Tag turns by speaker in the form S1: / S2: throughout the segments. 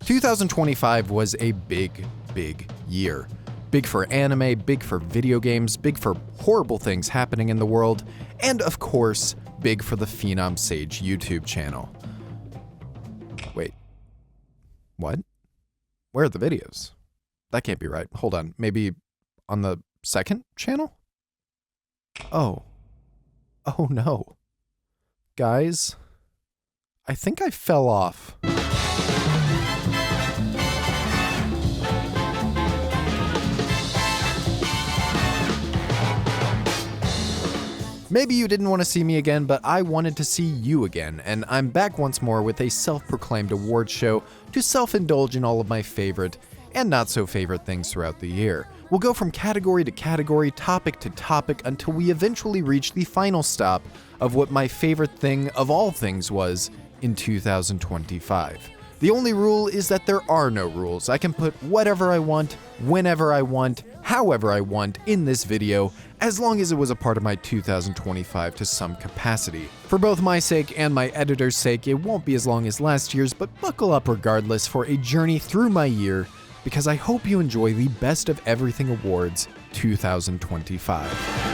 S1: 2025 was a big year. Big for anime, big for video games, big for horrible things happening in the world, and of course, big for the PhenomSage YouTube channel. Wait. What? Where are the videos? That can't be right. Hold on. Maybe on the second channel? Oh. Oh no. Guys, I think I fell off. Maybe you didn't want to see me again, but I wanted to see you again, and I'm back once more with a self-proclaimed award show to self-indulge in all of my favorite and not so favorite things throughout the year. We'll go from category to category, topic to topic, until we eventually reach the final stop of what my favorite thing of all things was in 2025. The only rule is that there are no rules. I can put whatever I want, whenever I want, however I want in this video, as long as it was a part of my 2025 to some capacity. For both my sake and my editor's sake, it won't be as long as last year's, but buckle up regardless for a journey through my year, because I hope you enjoy the Best of Everything Awards 2025.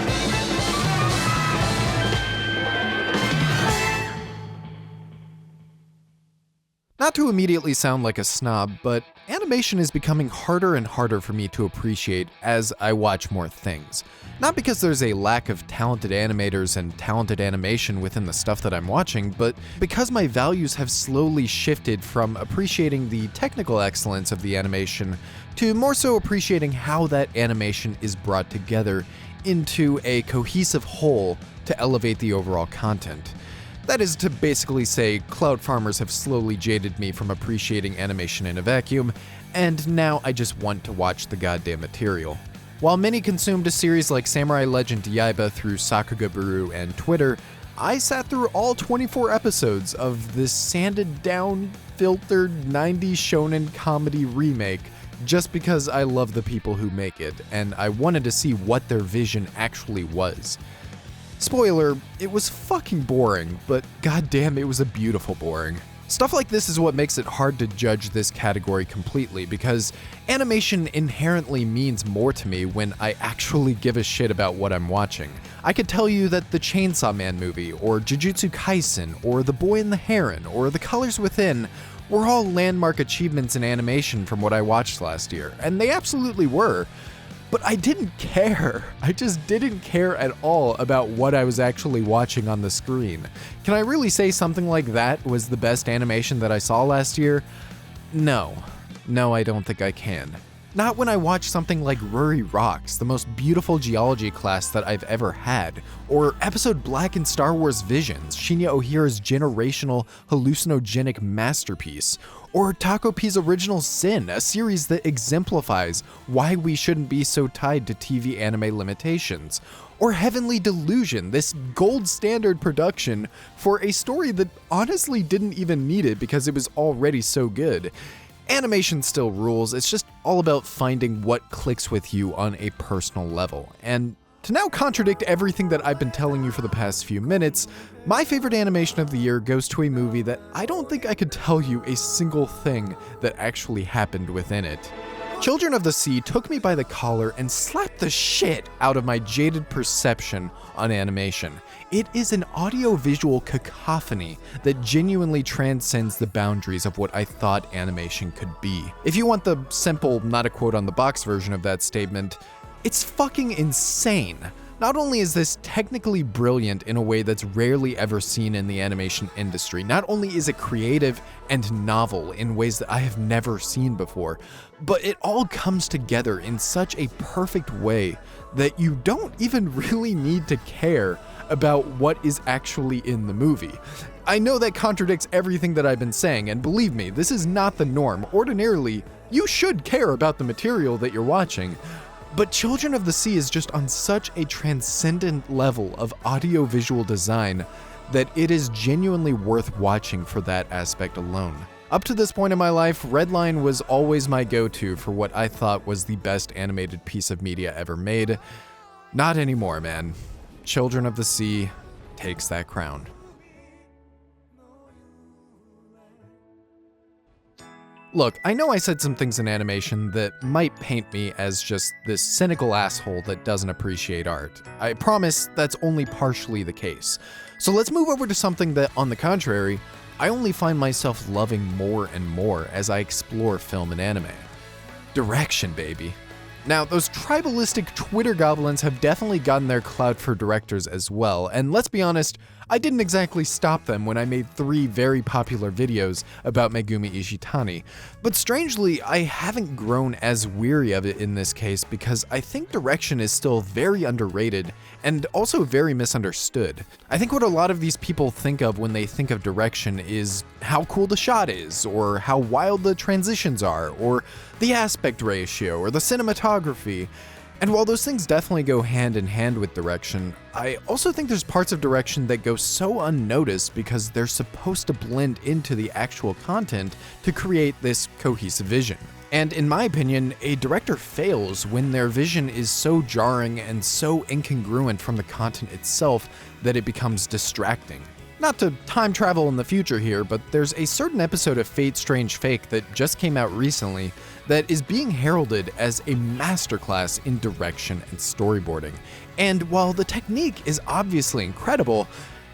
S1: Not to immediately sound like a snob, but animation is becoming harder and harder for me to appreciate as I watch more things. Not because there's a lack of talented animators and talented animation within the stuff that I'm watching, but because my values have slowly shifted from appreciating the technical excellence of the animation to more so appreciating how that animation is brought together into a cohesive whole to elevate the overall content. That is to basically say, cloud farmers have slowly jaded me from appreciating animation in a vacuum, and now I just want to watch the goddamn material. While many consumed a series like Samurai Legend Yaiba through Sakugaburu and Twitter, I sat through all 24 episodes of this sanded down, filtered 90s shonen comedy remake just because I love the people who make it, and I wanted to see what their vision actually was. Spoiler, it was fucking boring, but goddamn, it was a beautiful boring. Stuff like this is what makes it hard to judge this category completely, because animation inherently means more to me when I actually give a shit about what I'm watching. I could tell you that the Chainsaw Man movie, or Jujutsu Kaisen, or The Boy and the Heron, or The Colors Within were all landmark achievements in animation from what I watched last year, and they absolutely were. But I didn't care. I just didn't care at all about what I was actually watching on the screen. Can I really say something like that was the best animation that I saw last year? No. No, I don't think I can. Not when I watch something like Ruri Rocks, the most beautiful geology class that I've ever had, or Episode Black in Star Wars Visions, Shinya Ohira's generational hallucinogenic masterpiece, or Taco P's Original Sin, a series that exemplifies why we shouldn't be so tied to TV anime limitations, or Heavenly Delusion, this gold standard production for a story that honestly didn't even need it because it was already so good. Animation still rules, it's just all about finding what clicks with you on a personal level. And to now contradict everything that I've been telling you for the past few minutes, my favorite animation of the year goes to a movie that I don't think I could tell you a single thing that actually happened within it. Children of the Sea took me by the collar and slapped the shit out of my jaded perception on animation. It is an audio-visual cacophony that genuinely transcends the boundaries of what I thought animation could be. If you want the simple, not a quote on the box version of that statement, it's fucking insane. Not only is this technically brilliant in a way that's rarely ever seen in the animation industry, not only is it creative and novel in ways that I have never seen before, but it all comes together in such a perfect way that you don't even really need to care about what is actually in the movie. I know that contradicts everything that I've been saying, and believe me, this is not the norm. Ordinarily, you should care about the material that you're watching. But Children of the Sea is just on such a transcendent level of audio-visual design that it is genuinely worth watching for that aspect alone. Up to this point in my life, Redline was always my go-to for what I thought was the best animated piece of media ever made. Not anymore, man. Children of the Sea takes that crown. Look, I know I said some things in animation that might paint me as just this cynical asshole that doesn't appreciate art. I promise that's only partially the case. So let's move over to something that, on the contrary, I only find myself loving more and more as I explore film and anime. Direction, baby. Now, those tribalistic Twitter goblins have definitely gotten their clout for directors as well, and let's be honest, I didn't exactly stop them when I made 3 very popular videos about Megumi Ishitani. But strangely, I haven't grown as weary of it in this case because I think direction is still very underrated and also very misunderstood. I think what a lot of these people think of when they think of direction is how cool the shot is, or how wild the transitions are, or the aspect ratio, or the cinematography. And while those things definitely go hand in hand with direction, I also think there's parts of direction that go so unnoticed because they're supposed to blend into the actual content to create this cohesive vision. And in my opinion, a director fails when their vision is so jarring and so incongruent from the content itself that it becomes distracting. Not to time travel in the future here, but there's a certain episode of Fate Strange Fake that just came out recently that is being heralded as a masterclass in direction and storyboarding. And while the technique is obviously incredible,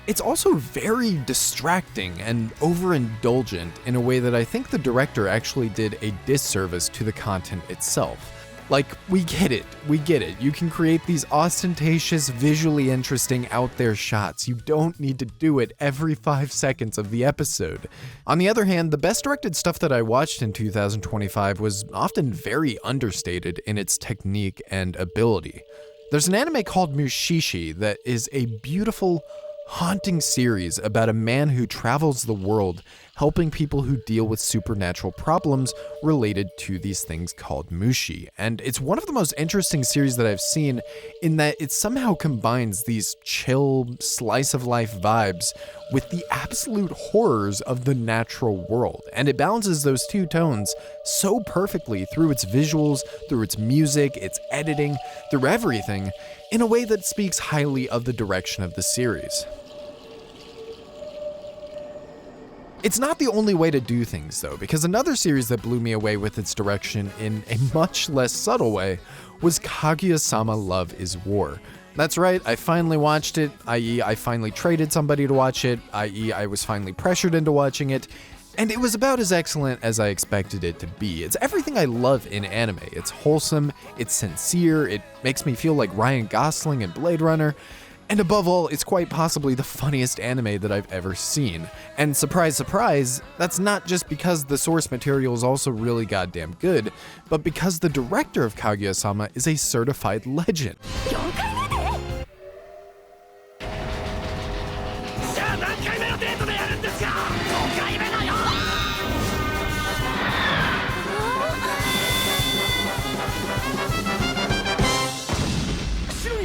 S1: it's also very distracting and overindulgent in a way that I think the director actually did a disservice to the content itself. Like, we get it. You can create these ostentatious, visually interesting, out there shots. You don't need to do it every 5 seconds of the episode. On the other hand, the best directed stuff that I watched in 2025 was often very understated in its technique and ability. There's an anime called Mushishi that is a beautiful, haunting series about a man who travels the world helping people who deal with supernatural problems related to these things called mushi. And it's one of the most interesting series that I've seen in that it somehow combines these chill, slice-of-life vibes with the absolute horrors of the natural world. And it balances those two tones so perfectly through its visuals, through its music, its editing, through everything, in a way that speaks highly of the direction of the series. It's not the only way to do things, though, because another series that blew me away with its direction in a much less subtle way was Kaguya-sama Love is War. That's right, I finally watched it, i.e. I finally traded somebody to watch it, i.e. I was finally pressured into watching it, and it was about as excellent as I expected it to be. It's everything I love in anime. It's wholesome, it's sincere, it makes me feel like Ryan Gosling in Blade Runner, and above all, it's quite possibly the funniest anime that I've ever seen. And surprise, surprise, that's not just because the source material is also really goddamn good, but because the director of Kaguya-sama is a certified legend.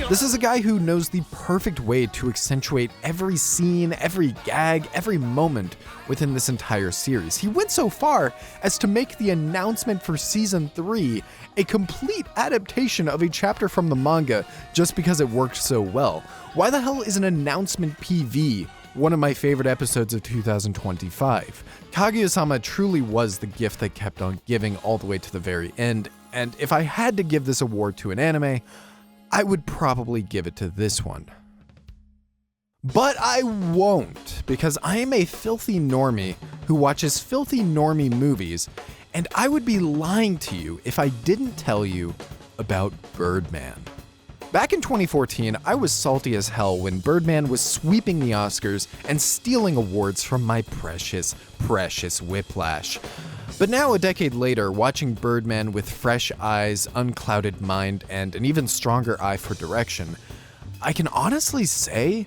S1: This is a guy who knows the perfect way to accentuate every scene, every gag, every moment within this entire series. He went so far as to make the announcement for Season 3 a complete adaptation of a chapter from the manga just because it worked so well. Why the hell is an announcement PV one of my favorite episodes of 2025? Kaguya-sama truly was the gift that kept on giving all the way to the very end, and if I had to give this award to an anime, I would probably give it to this one. But I won't, because I am a filthy normie who watches filthy normie movies, and I would be lying to you if I didn't tell you about Birdman. Back in 2014, I was salty as hell when Birdman was sweeping the Oscars and stealing awards from my precious, precious Whiplash. But now, a decade later, watching Birdman with fresh eyes, unclouded mind, and an even stronger eye for direction, I can honestly say,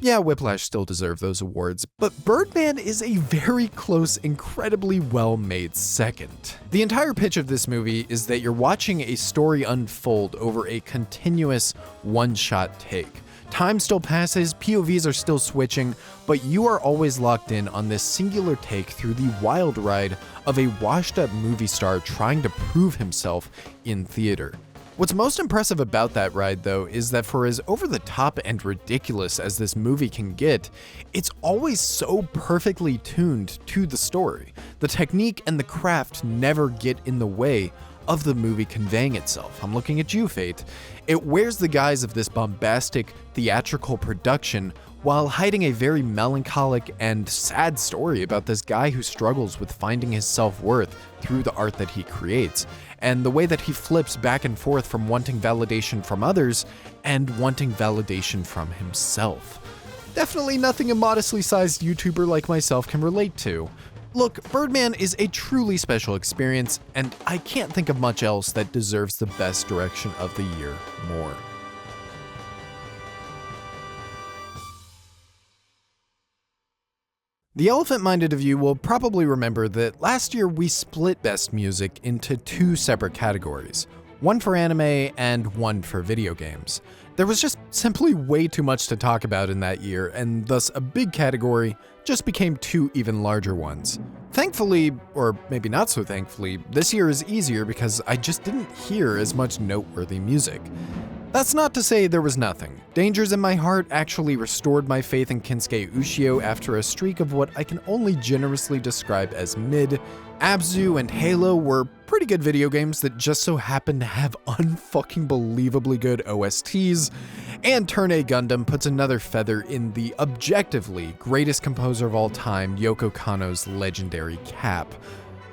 S1: yeah, Whiplash still deserved those awards, but Birdman is a very close, incredibly well-made second. The entire pitch of this movie is that you're watching a story unfold over a continuous one-shot take. Time still passes, POVs are still switching, but you are always locked in on this singular take through the wild ride of a washed-up movie star trying to prove himself in theater. What's most impressive about that ride, though, is that for as over-the-top and ridiculous as this movie can get, it's always so perfectly tuned to the story. The technique and the craft never get in the way of the movie conveying itself. I'm looking at you, Fate. It wears the guise of this bombastic, theatrical production while hiding a very melancholic and sad story about this guy who struggles with finding his self-worth through the art that he creates, and the way that he flips back and forth from wanting validation from others and wanting validation from himself. Definitely nothing a modestly sized YouTuber like myself can relate to. Look, Birdman is a truly special experience, and I can't think of much else that deserves the best direction of the year more. The elephant-minded of you will probably remember that last year we split Best Music into two separate categories, one for anime and one for video games. There was just simply way too much to talk about in that year, and thus a big category just became two even larger ones. Thankfully, or maybe not so thankfully, this year is easier because I just didn't hear as much noteworthy music. That's not to say there was nothing. Dangers in My Heart actually restored my faith in Kensuke Ushio after a streak of what I can only generously describe as mid. Abzu and Halo were pretty good video games that just so happened to have unfucking believably good OSTs, and Turn A Gundam puts another feather in the objectively greatest composer of all time, Yoko Kanno's legendary cap.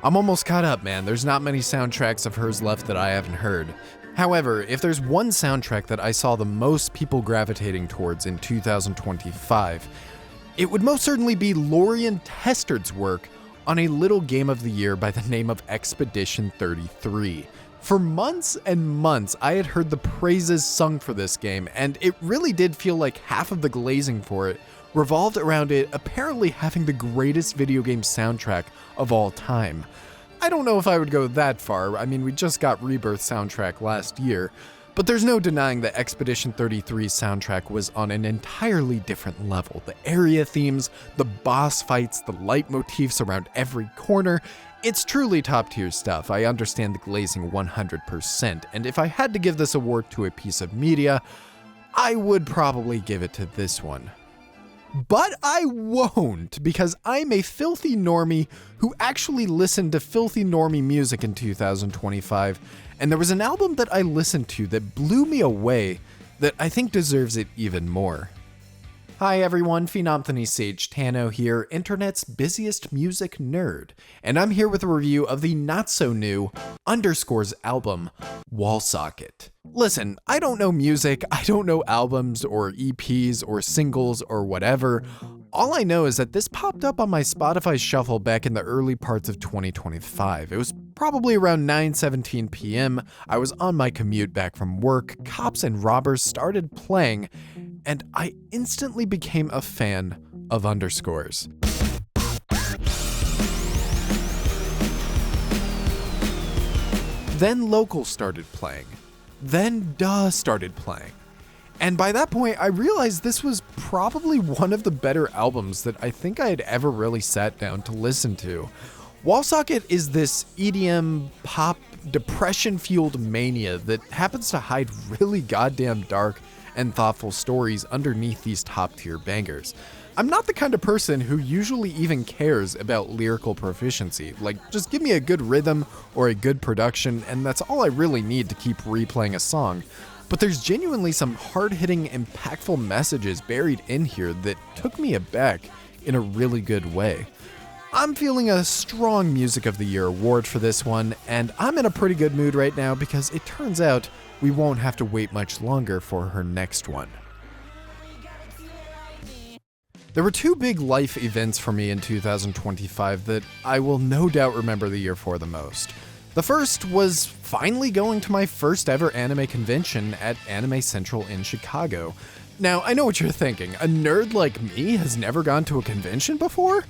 S1: I'm almost caught up, man. There's not many soundtracks of hers left that I haven't heard. However, if there's one soundtrack that I saw the most people gravitating towards in 2025, it would most certainly be Lorien Testard's work on a little game of the year by the name of Expedition 33. For months and months, I had heard the praises sung for this game, and it really did feel like half of the glazing for it revolved around it apparently having the greatest video game soundtrack of all time. I don't know if I would go that far. I mean, we just got Rebirth soundtrack last year, but there's no denying that Expedition 33's soundtrack was on an entirely different level. The area themes, the boss fights, the leitmotifs around every corner. It's truly top-tier stuff. I understand the glazing 100%, and if I had to give this award to a piece of media, I would probably give it to this one. But I won't, because I'm a filthy normie who actually listened to filthy normie music in 2025, and there was an album that I listened to that blew me away that I think deserves it even more. Hi everyone, PhenomSage Tano here, internet's busiest music nerd, and I'm here with a review of the not-so-new Underscore's album, Wall Socket. Listen, I don't know music, I don't know albums or EPs or singles or whatever. All I know is that this popped up on my Spotify shuffle back in the early parts of 2025. It was probably around 9:17 p.m. I was on my commute back from work, Cops and Robbers started playing, and I instantly became a fan of Underscores. Then Local started playing. Then Duh started playing. And by that point, I realized this was probably one of the better albums that I think I had ever really sat down to listen to. Wall Socket is this EDM, pop, depression-fueled mania that happens to hide really goddamn dark and thoughtful stories underneath these top-tier bangers. I'm not the kind of person who usually even cares about lyrical proficiency. Like, just give me a good rhythm or a good production, and that's all I really need to keep replaying a song. But there's genuinely some hard-hitting, impactful messages buried in here that took me aback in a really good way. I'm feeling a strong Music of the Year award for this one, and I'm in a pretty good mood right now because it turns out we won't have to wait much longer for her next one. There were two big life events for me in 2025 that I will no doubt remember the year for the most. The first was finally going to my first ever anime convention at Anime Central in Chicago. Now, I know what you're thinking, a nerd like me has never gone to a convention before?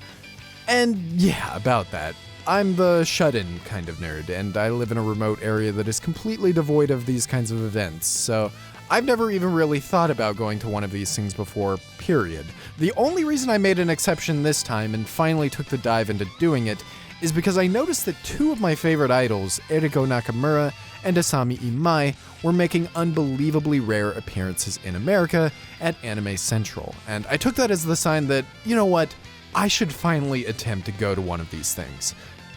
S1: And yeah, about that. I'm the shut-in kind of nerd, and I live in a remote area that is completely devoid of these kinds of events, so I've never even really thought about going to one of these things before, period. The only reason I made an exception this time and finally took the dive into doing it is because I noticed that two of my favorite idols, Eriko Nakamura and Asami Imai, were making unbelievably rare appearances in America at Anime Central, and I took that as the sign that, you know what, I should finally attempt to go to one of these things.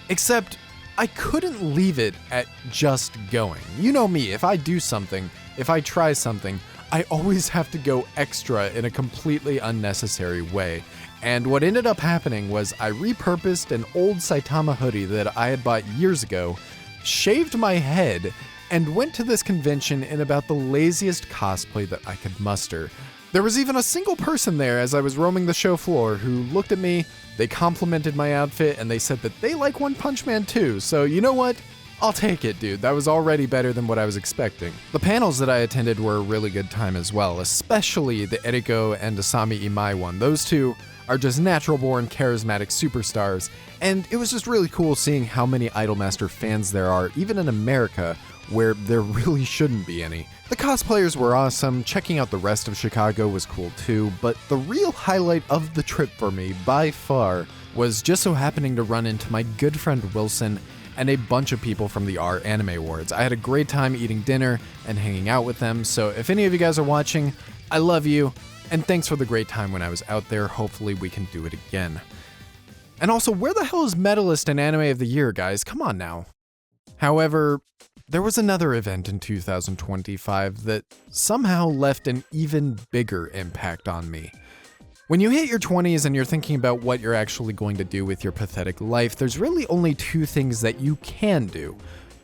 S1: Except, I couldn't leave it at just going. You know me, if I do something, if I try something, I always have to go extra in a completely unnecessary way. And what ended up happening was I repurposed an old Saitama hoodie that I had bought years ago, shaved my head, and went to this convention in about the laziest cosplay that I could muster. There was even a single person there as I was roaming the show floor who looked at me, they complimented my outfit, and they said that they like One Punch Man too, so you know what? I'll take it, dude. That was already better than what I was expecting. The panels that I attended were a really good time as well, especially the Eriko and Asami Imai one. Those two are just natural-born, charismatic superstars, and it was just really cool seeing how many Idolmaster fans there are, even in America, where there really shouldn't be any. The cosplayers were awesome, checking out the rest of Chicago was cool too, but the real highlight of the trip for me, by far, was just so happening to run into my good friend Wilson and a bunch of people from the R Anime Awards. I had a great time eating dinner and hanging out with them, so if any of you guys are watching, I love you, and thanks for the great time when I was out there. Hopefully we can do it again. And also, where the hell is Medalist in Anime of the Year, guys? Come on now. However, there was another event in 2025 that somehow left an even bigger impact on me. When you hit your 20s and you're thinking about what you're actually going to do with your pathetic life, there's really only two things that you can do.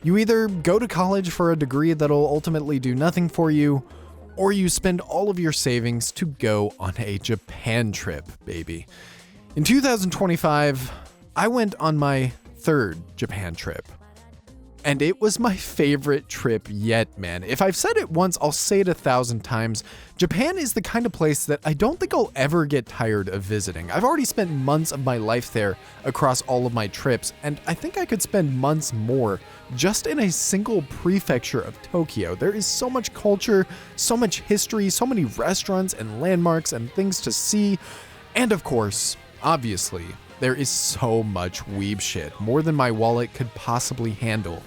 S1: You either go to college for a degree that'll ultimately do nothing for you, or you spend all of your savings to go on a Japan trip, baby. In 2025, I went on my third Japan trip. And it was my favorite trip yet, man. If I've said it once, I'll say it 1,000 times. Japan is the kind of place that I don't think I'll ever get tired of visiting. I've already spent months of my life there across all of my trips, and I think I could spend months more just in a single prefecture of Tokyo. There is so much culture, so much history, so many restaurants and landmarks and things to see. And of course, obviously, there is so much weeb shit, more than my wallet could possibly handle.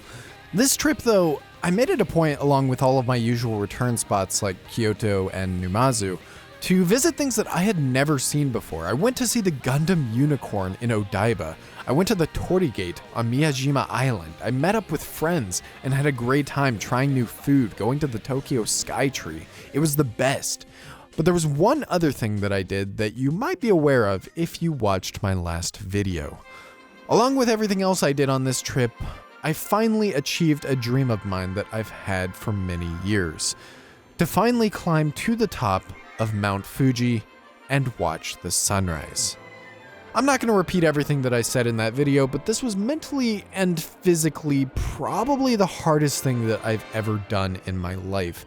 S1: This trip though, I made it a point, along with all of my usual return spots like Kyoto and Numazu, to visit things that I had never seen before. I went to see the Gundam Unicorn in Odaiba. I went to the Torii Gate on Miyajima Island. I met up with friends and had a great time trying new food, going to the Tokyo Skytree. It was the best. But there was one other thing that I did that you might be aware of if you watched my last video. Along with everything else I did on this trip, I finally achieved a dream of mine that I've had for many years. To finally climb to the top of Mount Fuji and watch the sunrise. I'm not going to repeat everything that I said in that video, but this was mentally and physically probably the hardest thing that I've ever done in my life.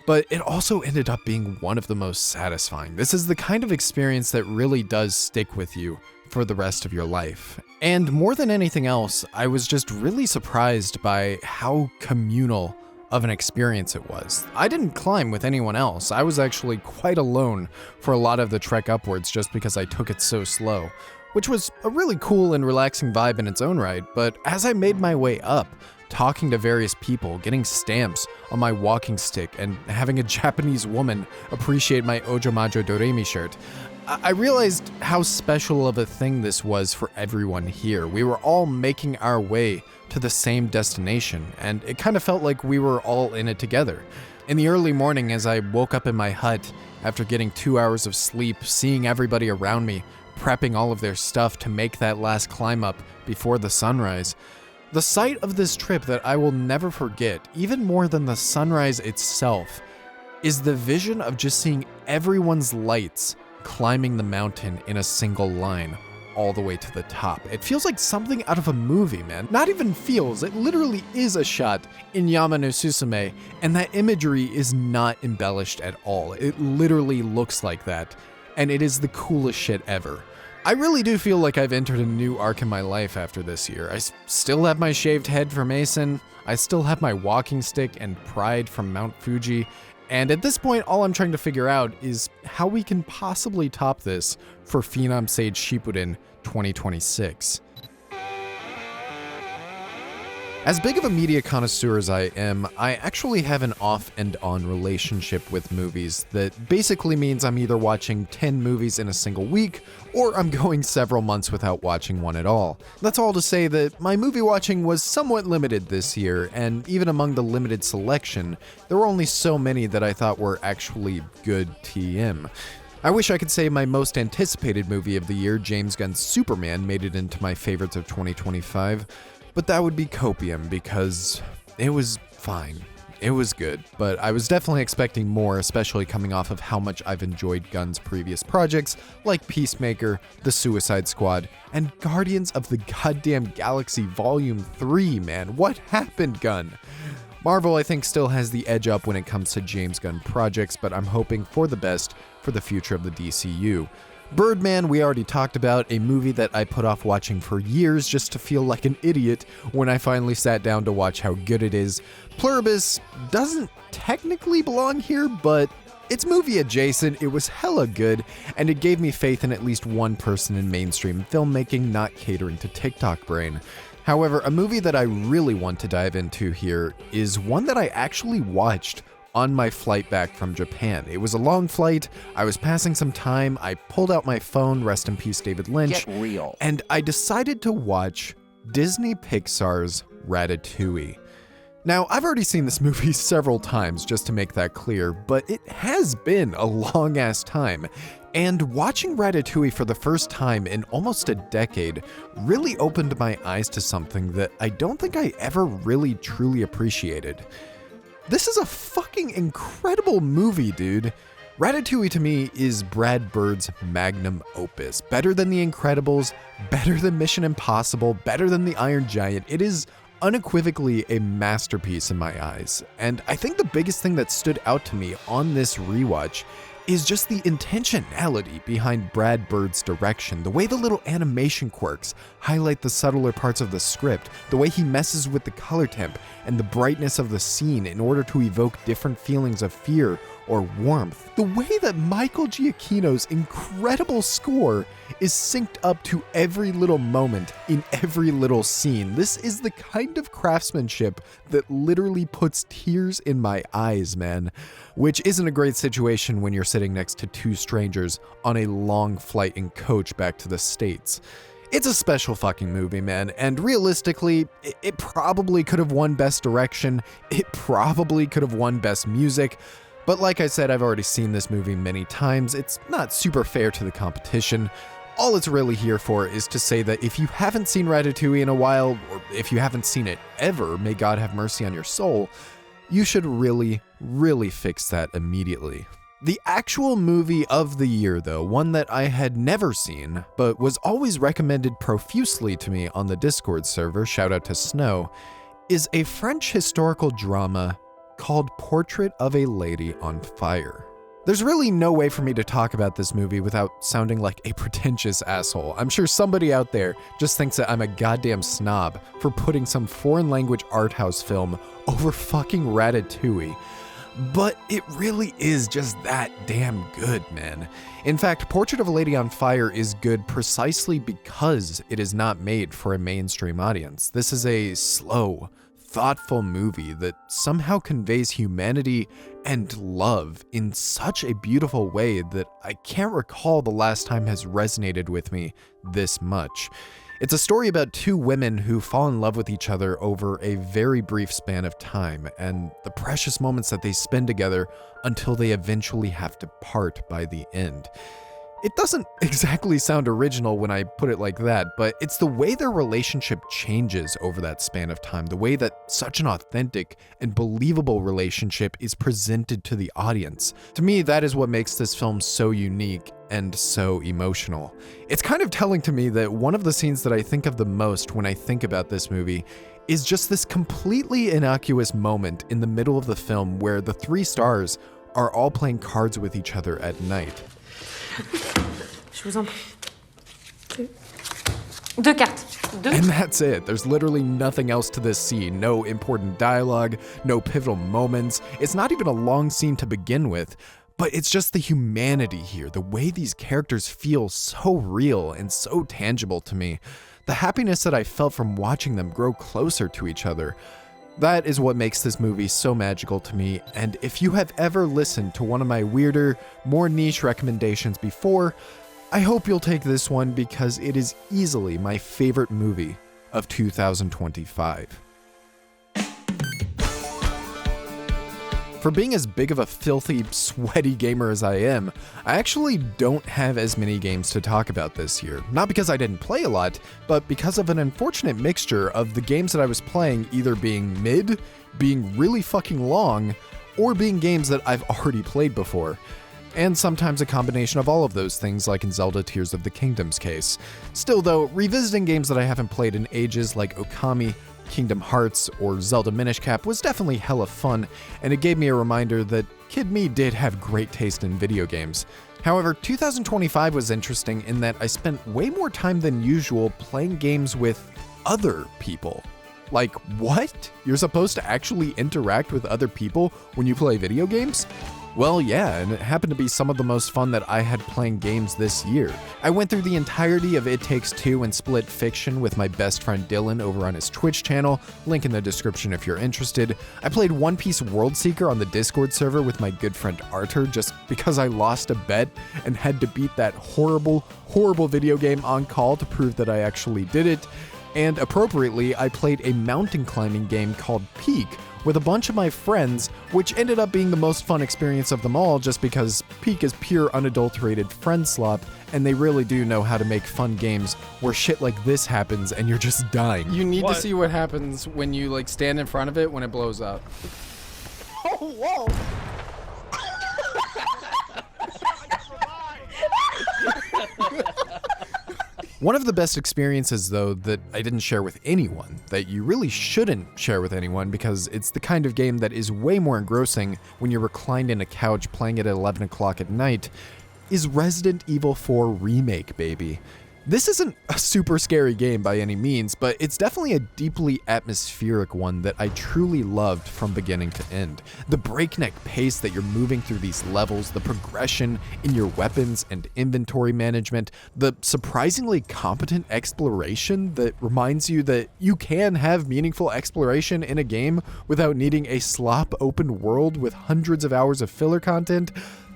S1: But it also ended up being one of the most satisfying. This is the kind of experience that really does stick with you for the rest of your life. And more than anything else, I was just really surprised by how communal of an experience it was. I didn't climb with anyone else. I was actually quite alone for a lot of the trek upwards just because I took it so slow, which was a really cool and relaxing vibe in its own right. But as I made my way up, talking to various people, getting stamps on my walking stick, and having a Japanese woman appreciate my Ojomajo Doremi shirt, I realized how special of a thing this was for everyone here. We were all making our way to the same destination, and it kind of felt like we were all in it together. In the early morning, as I woke up in my hut after getting 2 hours of sleep, seeing everybody around me prepping all of their stuff to make that last climb up before the sunrise, the sight of this trip that I will never forget, even more than the sunrise itself, is the vision of just seeing everyone's lights climbing the mountain in a single line all the way to the top. It feels like something out of a movie, man. Not even feels, it literally is a shot in Yama no Susume, and that imagery is not embellished at all. It literally looks like that, and it is the coolest shit ever. I really do feel like I've entered a new arc in my life after this year. I still have my shaved head from Mason, I still have my walking stick and pride from Mount Fuji, and at this point all I'm trying to figure out is how we can possibly top this for PhenomSage Shippuden 2026. As big of a media connoisseur as I am, I actually have an off and on relationship with movies that basically means I'm either watching 10 movies in a single week, or I'm going several months without watching one at all. That's all to say that my movie watching was somewhat limited this year, and even among the limited selection, there were only so many that I thought were actually good TM. I wish I could say my most anticipated movie of the year, James Gunn's Superman, made it into my favorites of 2025, but that would be copium because it was fine. It was good, but I was definitely expecting more, especially coming off of how much I've enjoyed Gunn's previous projects, like Peacemaker, The Suicide Squad, and Guardians of the Goddamn Galaxy Volume 3, man. What happened, Gunn? Marvel, I think, still has the edge up when it comes to James Gunn projects, but I'm hoping for the best for the future of the DCU. Birdman, we already talked about, a movie that I put off watching for years just to feel like an idiot when I finally sat down to watch how good it is. Pluribus doesn't technically belong here, but it's movie adjacent, it was hella good, and it gave me faith in at least one person in mainstream filmmaking not catering to TikTok brain. However, a movie that I really want to dive into here is one that I actually watched on my flight back from Japan. It was a long flight, I was passing some time, I pulled out my phone, rest in peace David Lynch,
S2: Get real.
S1: and I decided to watch Disney Pixar's Ratatouille. Now, I've already seen this movie several times, just to make that clear, but it has been a long-ass time, and watching Ratatouille for the first time in almost a decade really opened my eyes to something that I don't think I ever really truly appreciated. This is a fucking incredible movie, dude. Ratatouille to me is Brad Bird's magnum opus. Better than The Incredibles, better than Mission Impossible, better than The Iron Giant. It is unequivocally a masterpiece in my eyes. And I think the biggest thing that stood out to me on this rewatch is just the intentionality behind Brad Bird's direction, the way the little animation quirks highlight the subtler parts of the script, the way he messes with the color temp and the brightness of the scene in order to evoke different feelings of fear or warmth. The way that Michael Giacchino's incredible score is synced up to every little moment in every little scene. This is the kind of craftsmanship that literally puts tears in my eyes, man. Which isn't a great situation when you're sitting next to two strangers on a long flight in coach back to the States. It's a special fucking movie, man, and realistically, it probably could have won Best Direction, it probably could have won Best Music, but like I said, I've already seen this movie many times. It's not super fair to the competition. All it's really here for is to say that if you haven't seen Ratatouille in a while, or if you haven't seen it ever, may God have mercy on your soul, you should really, really fix that immediately. The actual movie of the year, though, one that I had never seen, but was always recommended profusely to me on the Discord server, shout out to Snow, is a French historical drama called Portrait of a Lady on Fire. There's really no way for me to talk about this movie without sounding like a pretentious asshole. I'm sure somebody out there just thinks that I'm a goddamn snob for putting some foreign language art house film over fucking Ratatouille. But it really is just that damn good, man. In fact, Portrait of a Lady on Fire is good precisely because it is not made for a mainstream audience. This is a slow, thoughtful movie that somehow conveys humanity and love in such a beautiful way that I can't recall the last time has resonated with me this much. It's a story about two women who fall in love with each other over a very brief span of time, and the precious moments that they spend together until they eventually have to part by the end. It doesn't exactly sound original when I put it like that, but it's the way their relationship changes over that span of time, the way that such an authentic and believable relationship is presented to the audience. To me, that is what makes this film so unique and so emotional. It's kind of telling to me that one of the scenes that I think of the most when I think about this movie is just this completely innocuous moment in the middle of the film where the three stars are all playing cards with each other at night.
S3: Je vous en prie. Deux cartes.
S1: And that's it. There's literally nothing else to this scene. No important dialogue, no pivotal moments. It's not even a long scene to begin with, but it's just the humanity here, the way these characters feel so real and so tangible to me. the happiness that I felt from watching them grow closer to each other. That is what makes this movie so magical to me, and if you have ever listened to one of my weirder, more niche recommendations before, I hope you'll take this one because it is easily my favorite movie of 2025. For being as big of a filthy, sweaty gamer as I am, I actually don't have as many games to talk about this year. Not because I didn't play a lot, but because of an unfortunate mixture of the games that I was playing either being mid, being really fucking long, or being games that I've already played before. And sometimes a combination of all of those things, like in Zelda Tears of the Kingdom's case. Still though, revisiting games that I haven't played in ages like Okami, Kingdom Hearts, or Zelda Minish Cap was definitely hella fun, and it gave me a reminder that Kid Me did have great taste in video games. However, 2025 was interesting in that I spent way more time than usual playing games with other people. Like, what? You're supposed to actually interact with other people when you play video games? Well, yeah, and it happened to be some of the most fun that I had playing games this year. I went through the entirety of It Takes Two and Split Fiction with my best friend Dylan over on his Twitch channel, link in the description if you're interested. I played One Piece World Seeker on the Discord server with my good friend Arthur just because I lost a bet and had to beat that horrible, horrible video game on call to prove that I actually did it. And appropriately, I played a mountain climbing game called Peak with a bunch of my friends, which ended up being the most fun experience of them all just because Peak is pure unadulterated friend slop, and they really do know how to make fun games where shit like this happens and you're just dying.
S2: You need to see what happens when you like stand in front of it when it blows up.
S4: Oh, whoa!
S1: One of the best experiences, though, that I didn't share with anyone, that you really shouldn't share with anyone because it's the kind of game that is way more engrossing when you're reclined in a couch playing it at 11 o'clock at night, is Resident Evil 4 Remake, baby. This isn't a super scary game by any means, but it's definitely a deeply atmospheric one that I truly loved from beginning to end. The breakneck pace that you're moving through these levels, the progression in your weapons and inventory management, the surprisingly competent exploration that reminds you that you can have meaningful exploration in a game without needing a slop open world with hundreds of hours of filler content.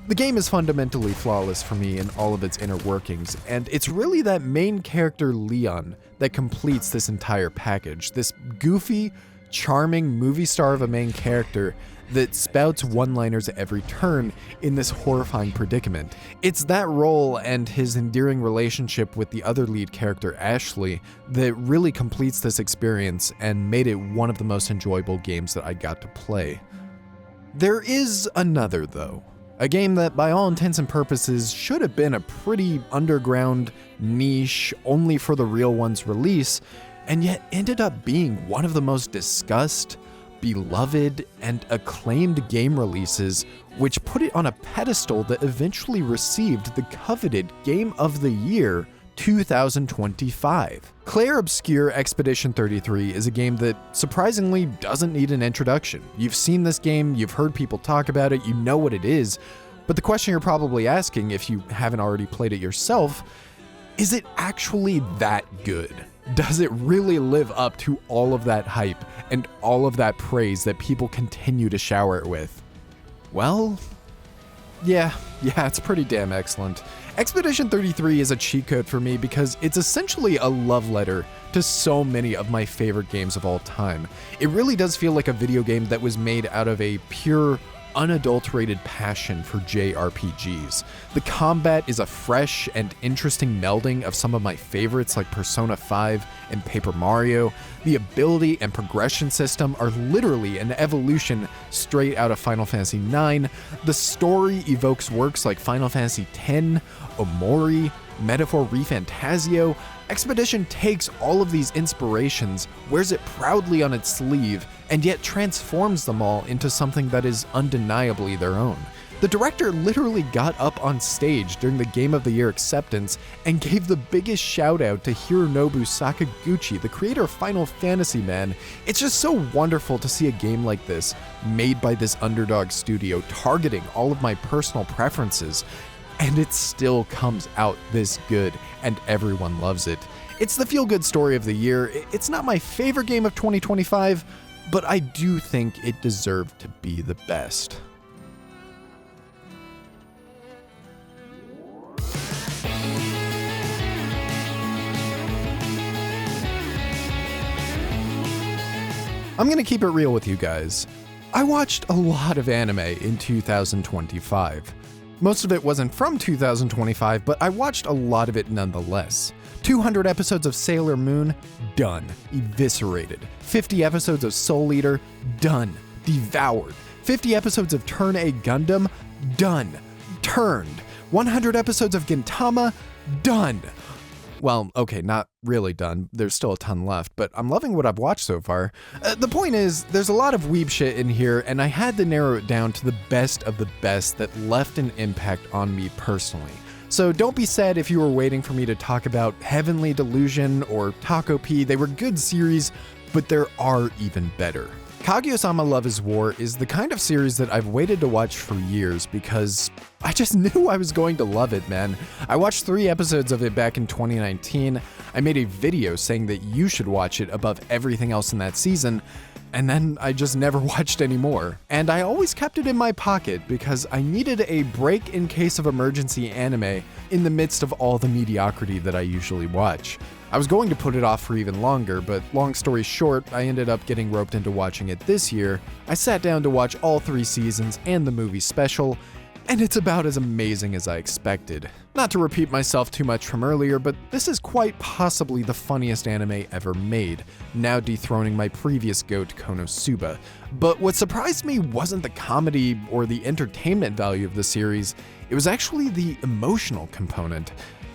S1: The game is fundamentally flawless for me in all of its inner workings, and it's really that main character Leon that completes this entire package. This goofy, charming movie star of a main character that spouts one-liners at every turn in this horrifying predicament. It's that role and his endearing relationship with the other lead character, Ashley, that really completes this experience and made it one of the most enjoyable games that I got to play. There is another, though. A game that, by all intents and purposes, should have been a pretty underground, niche, only for the real ones release, and yet ended up being one of the most discussed, beloved, and acclaimed game releases, which put it on a pedestal that eventually received the coveted Game of the Year 2025. Clair Obscur Expedition 33 is a game that surprisingly doesn't need an introduction. You've seen this game, you've heard people talk about it, you know what it is, but the question you're probably asking if you haven't already played it yourself, is it actually that good? Does it really live up to all of that hype and all of that praise that people continue to shower it with? Well, yeah, it's pretty damn excellent. Expedition 33 is a cheat code for me because it's essentially a love letter to so many of my favorite games of all time. It really does feel like a video game that was made out of a pure, unadulterated passion for JRPGs. The combat is a fresh and interesting melding of some of my favorites like Persona 5 and Paper Mario. The ability and progression system are literally an evolution straight out of Final Fantasy IX. The story evokes works like Final Fantasy X, Omori, Metaphor ReFantazio. Expedition takes all of these inspirations, wears it proudly on its sleeve, and yet transforms them all into something that is undeniably their own. The director literally got up on stage during the Game of the Year acceptance and gave the biggest shout out to Hironobu Sakaguchi, the creator of Final Fantasy, man. It's just so wonderful to see a game like this, made by this underdog studio, targeting all of my personal preferences, and it still comes out this good, and everyone loves it. It's the feel-good story of the year. It's not my favorite game of 2025, but I do think it deserved to be the best. I'm gonna keep it real with you guys. I watched a lot of anime in 2025. Most of it wasn't from 2025, but I watched a lot of it nonetheless. 200 episodes of Sailor Moon, done, eviscerated. 50 episodes of Soul Eater, done, devoured. 50 episodes of Turn A Gundam, done, turned. 100 episodes of Gintama, done. Well, okay, not really done. There's still a ton left, but I'm loving what I've watched so far. The point is, there's a lot of weeb shit in here, and I had to narrow it down to the best of the best that left an impact on me personally. So don't be sad if you were waiting for me to talk about Heavenly Delusion or Taco P. They were good series, but there are even better. Kaguya-sama Love is War is the kind of series that I've waited to watch for years because I just knew I was going to love it, man. I watched 3 episodes of it back in 2019. I made a video saying that you should watch it above everything else in that season, and then I just never watched any more. And I always kept it in my pocket because I needed a break in case of emergency anime in the midst of all the mediocrity that I usually watch. I was going to put it off for even longer, but long story short, I ended up getting roped into watching it this year. I sat down to watch all 3 seasons and the movie special, and it's about as amazing as I expected. Not to repeat myself too much from earlier, but this is quite possibly the funniest anime ever made, now dethroning my previous GOAT Konosuba. But what surprised me wasn't the comedy or the entertainment value of the series, it was actually the emotional component.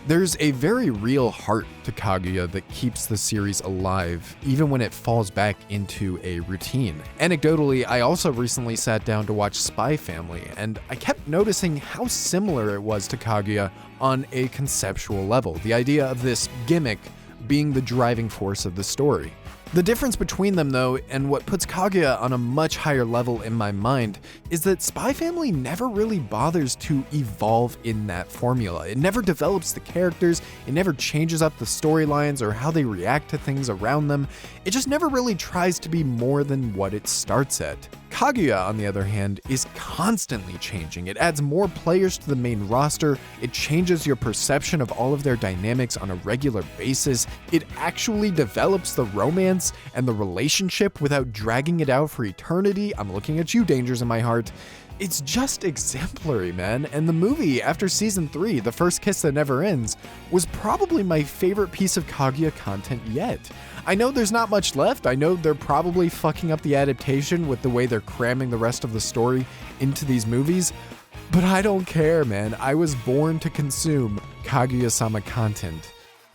S1: There's a very real heart to Kaguya that keeps the series alive, even when it falls back into a routine. Anecdotally, I also recently sat down to watch Spy Family, and I kept noticing how similar it was to Kaguya on a conceptual level, the idea of this gimmick being the driving force of the story. The difference between them, though, and what puts Kaguya on a much higher level in my mind, is that Spy Family never really bothers to evolve in that formula. It never develops the characters, it never changes up the storylines or how they react to things around them. It just never really tries to be more than what it starts at. Kaguya, on the other hand, is constantly changing. It adds more players to the main roster, it changes your perception of all of their dynamics on a regular basis, it actually develops the romance and the relationship without dragging it out for eternity. I'm looking at you, Dangers in my heart. It's just exemplary, man. And the movie, after season 3, The First Kiss That Never Ends, was probably my favorite piece of Kaguya content yet. I know there's not much left. I know they're probably fucking up the adaptation with the way they're cramming the rest of the story into these movies, but I don't care, man. I was born to consume Kaguya-sama content.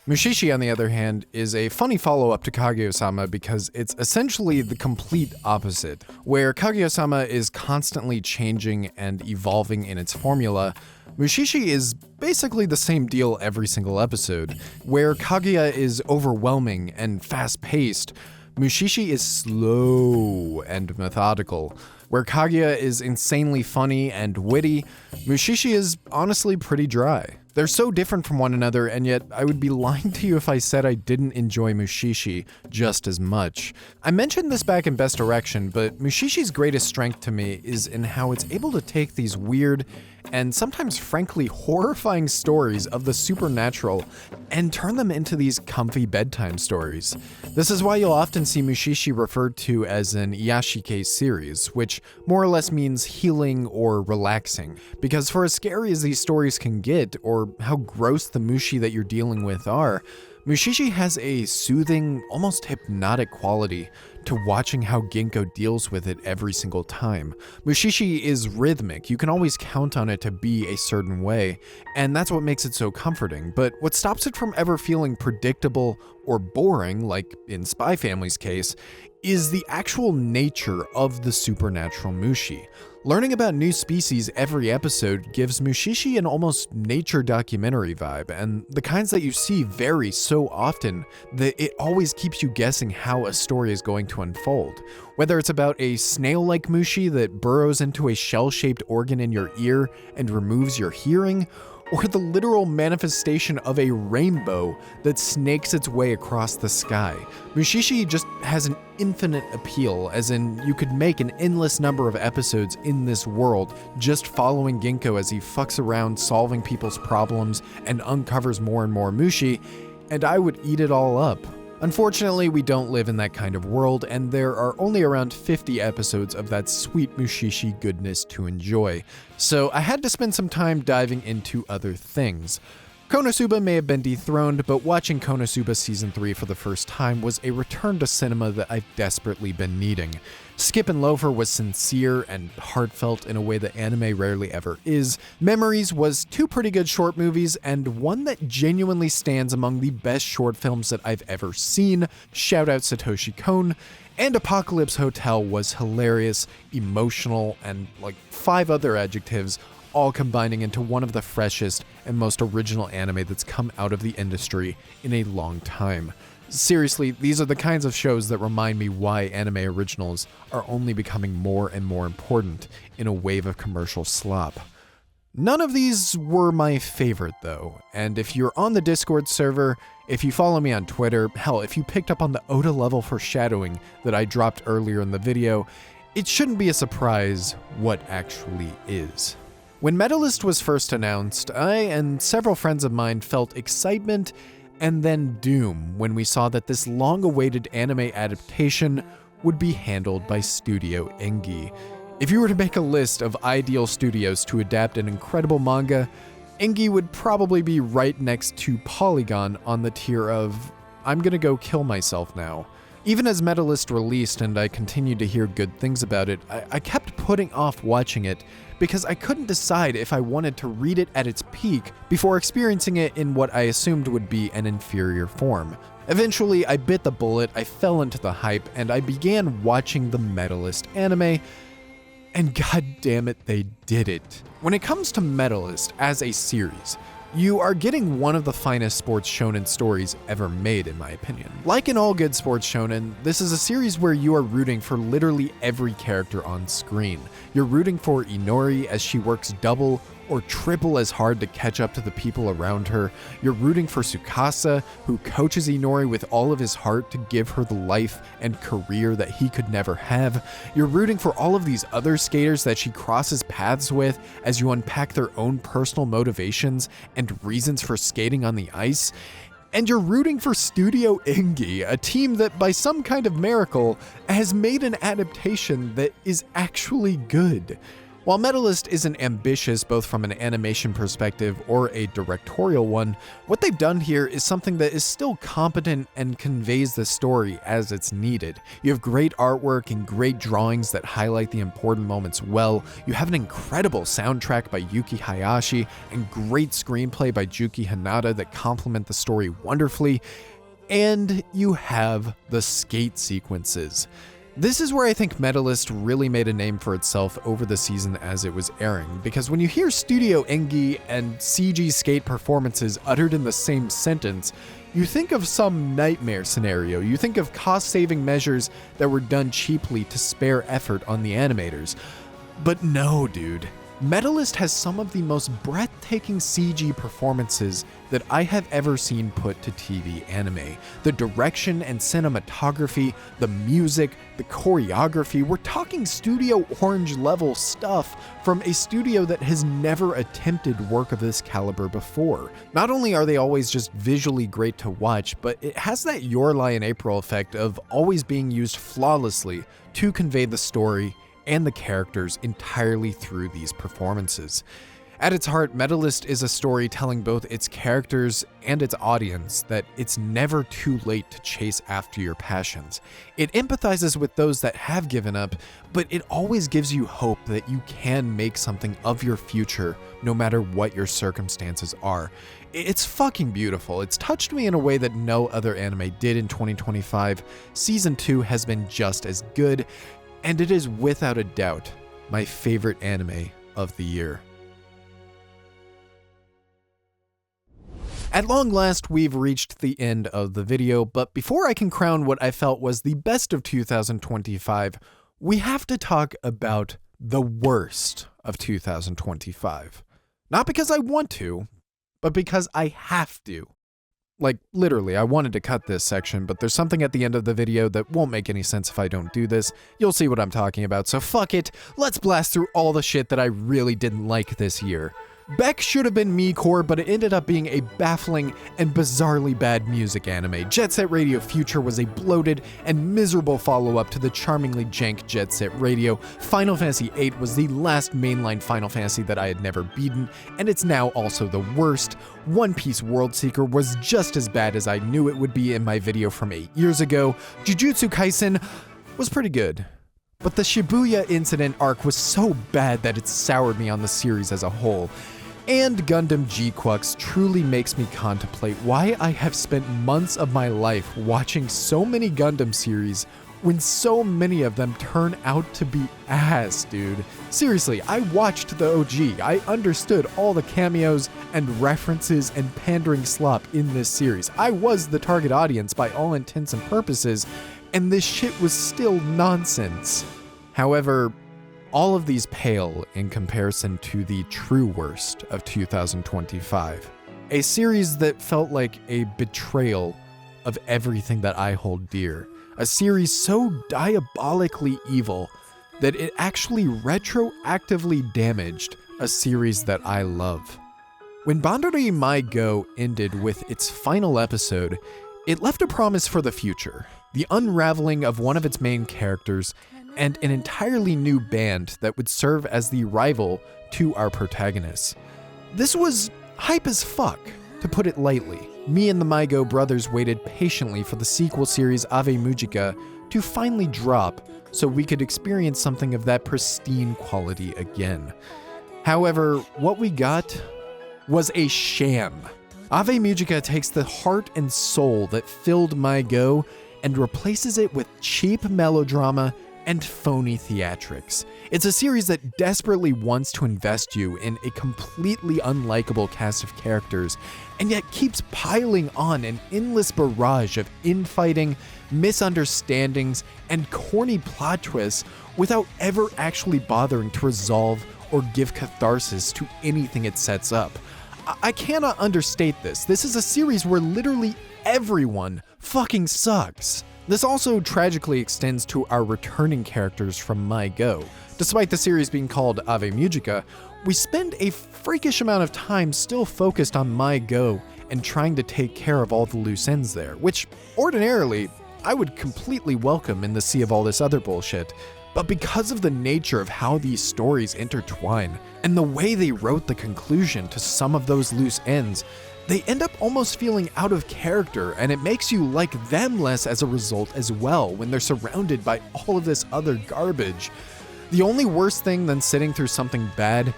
S1: Mushishi, on the other hand, is a funny follow-up to Kaguya-sama because it's essentially the complete opposite. Where Kaguya-sama is constantly changing and evolving in its formula, Mushishi is basically the same deal every single episode. Where Kaguya is overwhelming and fast-paced, Mushishi is slow and methodical. Where Kaguya is insanely funny and witty, Mushishi is honestly pretty dry. They're so different from one another, and yet I would be lying to you if I said I didn't enjoy Mushishi just as much. I mentioned this back in Best Direction, but Mushishi's greatest strength to me is in how it's able to take these weird and sometimes frankly horrifying stories of the supernatural and turn them into these comfy bedtime stories. This is why you'll often see Mushishi referred to as an Iyashike series, which more or less means healing or relaxing. Because for as scary as these stories can get, or how gross the mushi that you're dealing with are, Mushishi has a soothing, almost hypnotic quality to watching how Ginkgo deals with it every single time. Mushishi is rhythmic, you can always count on it to be a certain way, and that's what makes it so comforting. But what stops it from ever feeling predictable or boring, like in Spy Family's case, is the actual nature of the supernatural mushi. Learning about new species every episode gives Mushishi an almost nature documentary vibe, and the kinds that you see vary so often that it always keeps you guessing how a story is going to unfold. Whether it's about a snail-like mushi that burrows into a shell-shaped organ in your ear and removes your hearing, or the literal manifestation of a rainbow that snakes its way across the sky. Mushishi just has an infinite appeal, as in you could make an endless number of episodes in this world just following Ginkgo as he fucks around solving people's problems and uncovers more and more mushi, and I would eat it all up. Unfortunately, we don't live in that kind of world, and there are only around 50 episodes of that sweet Mushishi goodness to enjoy, so I had to spend some time diving into other things. Konosuba may have been dethroned, but watching Konosuba Season 3 for the first time was a return to cinema that I've desperately been needing. Skip and Loafer was sincere and heartfelt in a way that anime rarely ever is. Memories was two pretty good short movies, and one that genuinely stands among the best short films that I've ever seen. Shout out Satoshi Kon. And Apocalypse Hotel was hilarious, emotional, and like 5 other adjectives, all combining into one of the freshest and most original anime that's come out of the industry in a long time. Seriously, these are the kinds of shows that remind me why anime originals are only becoming more and more important in a wave of commercial slop. None of these were my favorite though, and if you're on the Discord server, if you follow me on Twitter, hell, if you picked up on the Oda level foreshadowing that I dropped earlier in the video, it shouldn't be a surprise what actually is. When Medalist was first announced, I and several friends of mine felt excitement and then doom when we saw that this long-awaited anime adaptation would be handled by Studio Engi. If you were to make a list of ideal studios to adapt an incredible manga, Engi would probably be right next to Polygon on the tier of, I'm gonna go kill myself now. Even as Medalist released and I continued to hear good things about it, I kept putting off watching it because I couldn't decide if I wanted to read it at its peak before experiencing it in what I assumed would be an inferior form. Eventually, I bit the bullet, I fell into the hype, and I began watching the Medalist anime, and god damn it, they did it. When it comes to Medalist as a series, you are getting one of the finest sports shonen stories ever made, in my opinion. Like in all good sports shonen, this is a series where you are rooting for literally every character on screen. You're rooting for Inori as she works double or triple as hard to catch up to the people around her. You're rooting for Tsukasa, who coaches Inori with all of his heart to give her the life and career that he could never have. You're rooting for all of these other skaters that she crosses paths with as you unpack their own personal motivations and reasons for skating on the ice. And you're rooting for Studio Engi, a team that by some kind of miracle has made an adaptation that is actually good. While Medalist isn't ambitious both from an animation perspective or a directorial one, what they've done here is something that is still competent and conveys the story as it's needed. You have great artwork and great drawings that highlight the important moments well. You have an incredible soundtrack by Yuki Hayashi and great screenplay by Juki Hanada that complement the story wonderfully. And you have the skate sequences. This is where I think Medalist really made a name for itself over the season as it was airing, because when you hear Studio Engi and CG skate performances uttered in the same sentence, you think of some nightmare scenario. You think of cost-saving measures that were done cheaply to spare effort on the animators. But no, dude. Medalist has some of the most breathtaking CG performances that I have ever seen put to TV anime. The direction and cinematography, the music, the choreography, we're talking Studio Orange level stuff from a studio that has never attempted work of this caliber before. Not only are they always just visually great to watch, but it has that Your Lie in April effect of always being used flawlessly to convey the story and the characters entirely through these performances. At its heart, Medalist is a story telling both its characters and its audience that it's never too late to chase after your passions. It empathizes with those that have given up, but it always gives you hope that you can make something of your future no matter what your circumstances are. It's fucking beautiful. It's touched me in a way that no other anime did in 2025. Season 2 has been just as good, and it is without a doubt my favorite anime of the year. At long last, we've reached the end of the video, but before I can crown what I felt was the best of 2025, we have to talk about the worst of 2025. Not because I want to, but because I have to. Like, literally, I wanted to cut this section, but there's something at the end of the video that won't make any sense if I don't do this. You'll see what I'm talking about, so fuck it. Let's blast through all the shit that I really didn't like this year. Beck should have been Mii-core, but it ended up being a baffling and bizarrely bad music anime. Jet Set Radio Future was a bloated and miserable follow-up to the charmingly jank Jet Set Radio. Final Fantasy VIII was the last mainline Final Fantasy that I had never beaten, and it's now also the worst. One Piece World Seeker was just as bad as I knew it would be in my video from 8 years ago. Jujutsu Kaisen was pretty good. But the Shibuya incident arc was so bad that it soured me on the series as a whole. And Gundam G-Quux truly makes me contemplate why I have spent months of my life watching so many Gundam series when so many of them turn out to be ass, dude. Seriously, I watched the OG. I understood all the cameos and references and pandering slop in this series. I was the target audience by all intents and purposes, and this shit was still nonsense. However, all of these pale in comparison to the true worst of 2025. A series that felt like a betrayal of everything that I hold dear. A series so diabolically evil that it actually retroactively damaged a series that I love. When Bandori Mai Go ended with its final episode, it left a promise for the future. The unraveling of one of its main characters and an entirely new band that would serve as the rival to our protagonists. This was hype as fuck, to put it lightly. Me and the Maigo brothers waited patiently for the sequel series Ave Mujica to finally drop so we could experience something of that pristine quality again. However, what we got was a sham. Ave Mujica takes the heart and soul that filled Maigo and replaces it with cheap melodrama and phony theatrics. It's a series that desperately wants to invest you in a completely unlikable cast of characters, and yet keeps piling on an endless barrage of infighting, misunderstandings, and corny plot twists without ever actually bothering to resolve or give catharsis to anything it sets up. I cannot understate this. This is a series where literally everyone fucking sucks. This also tragically extends to our returning characters from My Go. Despite the series being called Ave Mujica, we spend a freakish amount of time still focused on My Go and trying to take care of all the loose ends there, which ordinarily I would completely welcome in the sea of all this other bullshit. But because of the nature of how these stories intertwine and the way they wrote the conclusion to some of those loose ends, they end up almost feeling out of character, and it makes you like them less as a result as well when they're surrounded by all of this other garbage. The only worse thing than sitting through something bad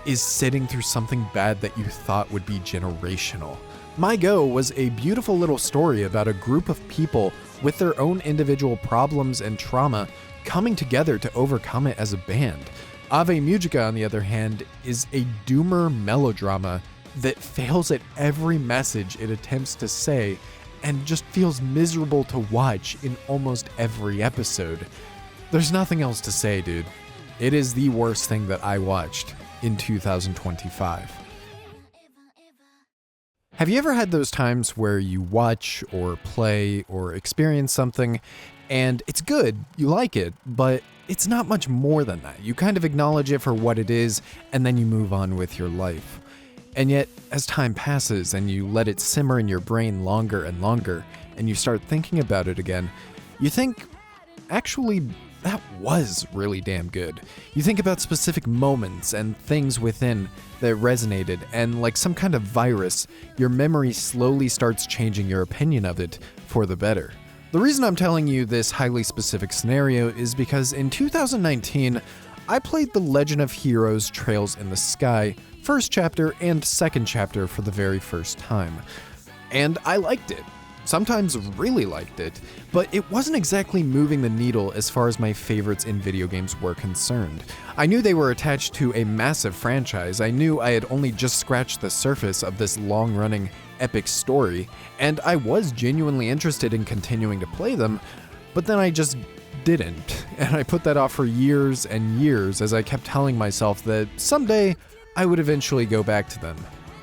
S1: is sitting through something bad that you thought would be generational. My Go was a beautiful little story about a group of people with their own individual problems and trauma coming together to overcome it as a band. Ave Mujica, on the other hand, is a doomer melodrama that fails at every message it attempts to say and just feels miserable to watch in almost every episode. There's nothing else to say, dude. It is the worst thing that I watched in 2025. Have you ever had those times where you watch or play or experience something and it's good, you like it, but it's not much more than that? You kind of acknowledge it for what it is and then you move on with your life. And yet, as time passes and you let it simmer in your brain longer and longer, and you start thinking about it again, you think, actually, that was really damn good. You think about specific moments and things within that resonated, and like some kind of virus, your memory slowly starts changing your opinion of it for the better. The reason I'm telling you this highly specific scenario is because in 2019, I played The Legend of Heroes Trails in the Sky, first chapter and second chapter for the very first time. And I liked it. Sometimes really liked it, but it wasn't exactly moving the needle as far as my favorites in video games were concerned. I knew they were attached to a massive franchise. I knew I had only just scratched the surface of this long-running epic story, and I was genuinely interested in continuing to play them, but then I just didn't. And I put that off for years and years as I kept telling myself that someday I would eventually go back to them.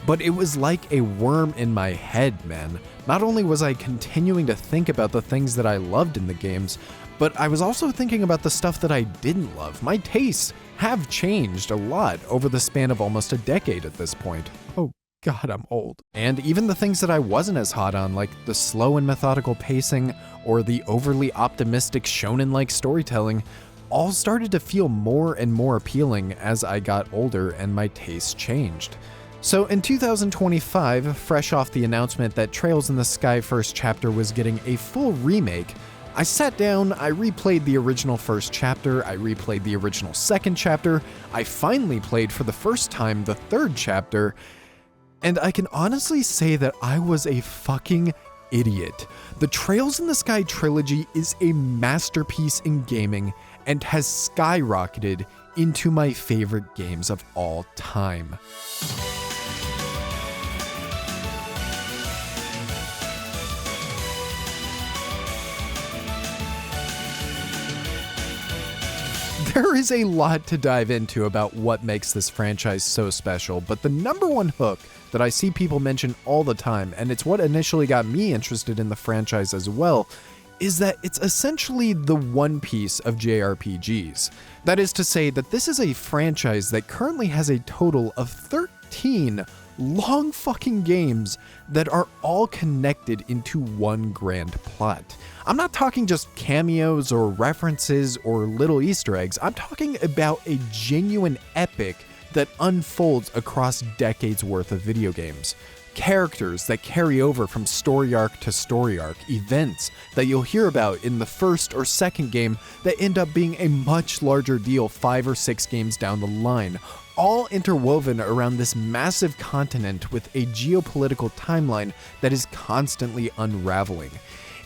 S1: But it was like a worm in my head, man. Not only was I continuing to think about the things that I loved in the games, but I was also thinking about the stuff that I didn't love. My tastes have changed a lot over the span of almost a decade at this point. Oh God, I'm old. And even the things that I wasn't as hot on, like the slow and methodical pacing or the overly optimistic shonen-like storytelling, all started to feel more and more appealing as I got older and my tastes changed. So in 2025, fresh off the announcement that Trails in the Sky First Chapter was getting a full remake, I sat down, I replayed the original first chapter, I replayed the original second chapter, I finally played for the first time the third chapter, and I can honestly say that I was a fucking idiot. The Trails in the Sky trilogy is a masterpiece in gaming and has skyrocketed into my favorite games of all time. There is a lot to dive into about what makes this franchise so special, but the number one hook that I see people mention all the time, and it's what initially got me interested in the franchise as well, is that it's essentially the One Piece of JRPGs. That is to say that this is a franchise that currently has a total of 13 long fucking games that are all connected into one grand plot. I'm not talking just cameos or references or little Easter eggs. I'm talking about a genuine epic that unfolds across decades worth of video games. Characters that carry over from story arc to story arc, events that you'll hear about in the first or second game that end up being a much larger deal 5 or 6 games down the line, all interwoven around this massive continent with a geopolitical timeline that is constantly unraveling.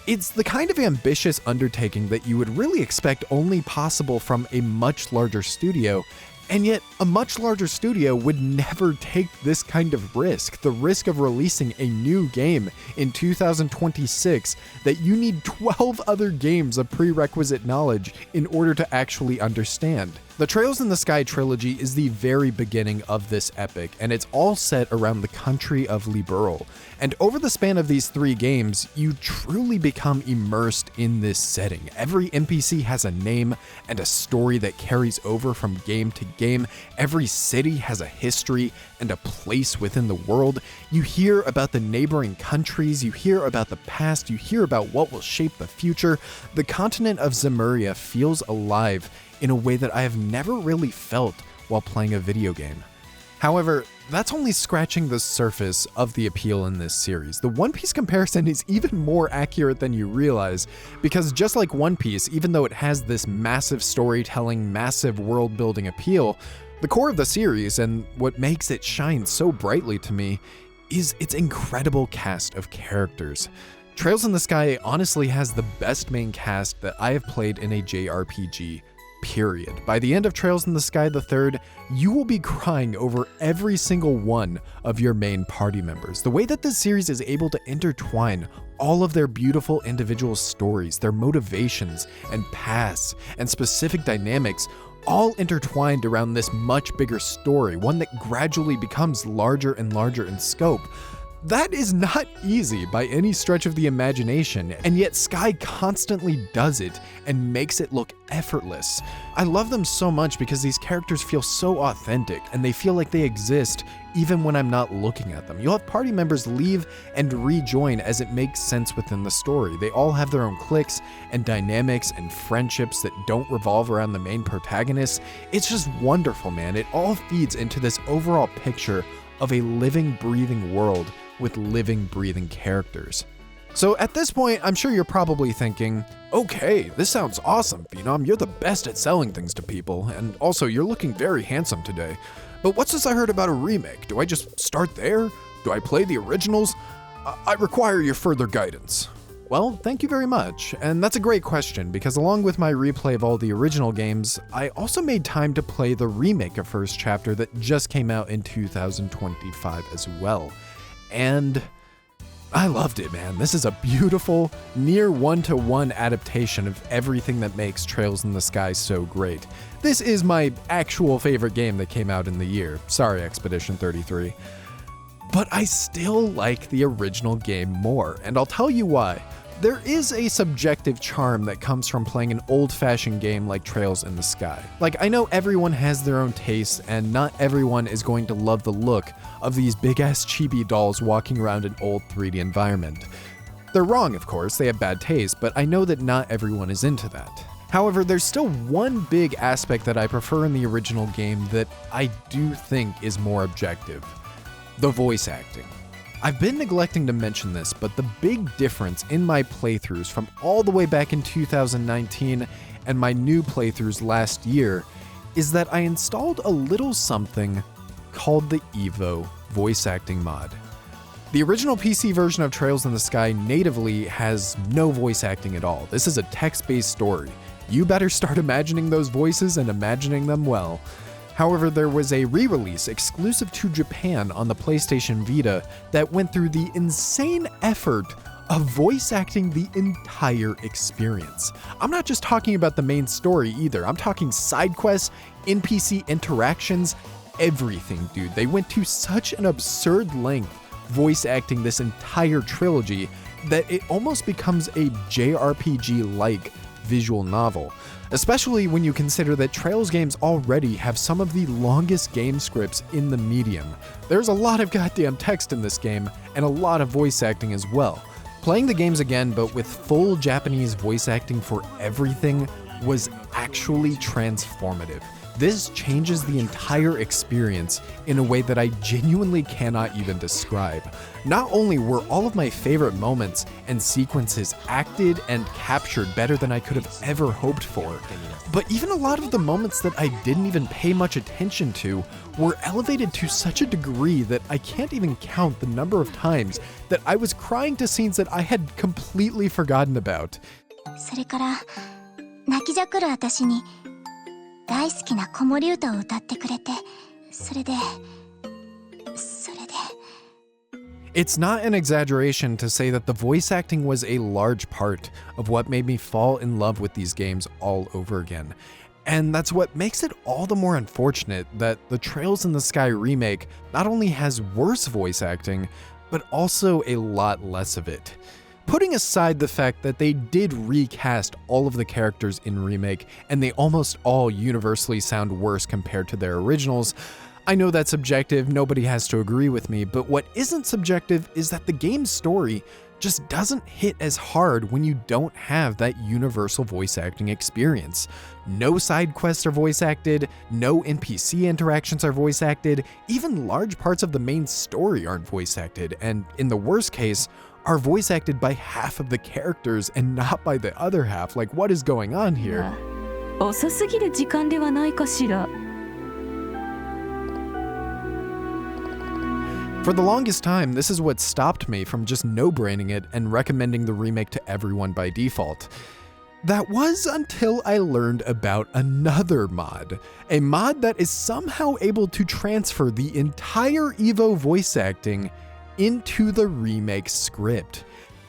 S1: It's the kind of ambitious undertaking that you would really expect only possible from a much larger studio, and yet a much larger studio would never take this kind of risk, the risk of releasing a new game in 2026 that you need 12 other games of prerequisite knowledge in order to actually understand. The Trails in the Sky trilogy is the very beginning of this epic, and it's all set around the country of Liberl. And over the span of these 3 games, you truly become immersed in this setting. Every NPC has a name and a story that carries over from game to game. Every city has a history and a place within the world. You hear about the neighboring countries, you hear about the past, you hear about what will shape the future. The continent of Zemuria feels alive in a way that I have never really felt while playing a video game. However, that's only scratching the surface of the appeal in this series. The One Piece comparison is even more accurate than you realize, because just like One Piece, even though it has this massive storytelling, massive world-building appeal, the core of the series, and what makes it shine so brightly to me, is its incredible cast of characters. Trails in the Sky honestly has the best main cast that I have played in a JRPG, period. By the end of Trails in the Sky the Third, you will be crying over every single one of your main party members. The way that this series is able to intertwine all of their beautiful individual stories, their motivations and paths and specific dynamics, all intertwined around this much bigger story, one that gradually becomes larger and larger in scope. That is not easy by any stretch of the imagination, and yet Sky constantly does it and makes it look effortless. I love them so much because these characters feel so authentic, and they feel like they exist even when I'm not looking at them. You'll have party members leave and rejoin as it makes sense within the story. They all have their own cliques and dynamics and friendships that don't revolve around the main protagonist. It's just wonderful, man. It all feeds into this overall picture of a living, breathing world with living, breathing characters. So at this point, I'm sure you're probably thinking, okay, this sounds awesome, Phenom. You're the best at selling things to people, and also you're looking very handsome today. But what's this I heard about a remake? Do I just start there? Do I play the originals? I require your further guidance. Well, thank you very much, and that's a great question, because along with my replay of all the original games, I also made time to play the remake of First Chapter that just came out in 2025 as well. And I loved it, man. This is a beautiful, near one-to-one adaptation of everything that makes Trails in the Sky so great. This is my actual favorite game that came out in the year. Sorry, Expedition 33. but I still like the original game more, and I'll tell you why. There is a subjective charm that comes from playing an old-fashioned game like Trails in the Sky. Like, I know everyone has their own tastes, and not everyone is going to love the look of these big-ass chibi dolls walking around an old 3D environment. They're wrong, of course, they have bad taste, but I know that not everyone is into that. However, there's still one big aspect that I prefer in the original game that I do think is more objective: the voice acting. I've been neglecting to mention this, but the big difference in my playthroughs from all the way back in 2019 and my new playthroughs last year is that I installed a little something called the Evo voice acting mod. The original PC version of Trails in the Sky natively has no voice acting at all. This is a text-based story. You better start imagining those voices and imagining them well. However, there was a re-release exclusive to Japan on the PlayStation Vita that went through the insane effort of voice acting the entire experience. I'm not just talking about the main story either. I'm talking side quests, NPC interactions, everything, dude. They went to such an absurd length voice acting this entire trilogy that it almost becomes a JRPG-like visual novel, especially when you consider that Trails games already have some of the longest game scripts in the medium. There's a lot of goddamn text in this game, and a lot of voice acting as well. Playing the games again, but with full Japanese voice acting for everything, was actually transformative. This changes the entire experience in a way that I genuinely cannot even describe. Not only were all of my favorite moments and sequences acted and captured better than I could have ever hoped for, but even a lot of the moments that I didn't even pay much attention to were elevated to such a degree that I can't even count the number of times that I was crying to scenes that I had completely forgotten about.
S5: それから泣きじゃくる私に大好きな子守歌を歌ってくれて、それで
S1: It's not an exaggeration to say that the voice acting was a large part of what made me fall in love with these games all over again. And that's what makes it all the more unfortunate that the Trails in the Sky remake not only has worse voice acting, but also a lot less of it. Putting aside the fact that they did recast all of the characters in Remake, and they almost all universally sound worse compared to their originals, I know that's subjective, nobody has to agree with me, but what isn't subjective is that the game's story just doesn't hit as hard when you don't have that universal voice acting experience. No side quests are voice acted, no NPC interactions are voice acted, even large parts of the main story aren't voice acted, and in the worst case, are voice acted by half of the characters and not by the other half. Like, what is going on here?
S6: 遅すぎる時間ではないかしら。
S1: For the longest time, this is what stopped me from just no-braining it and recommending the remake to everyone by default. That was until I learned about another mod. A mod that is somehow able to transfer the entire Evo voice acting into the remake script.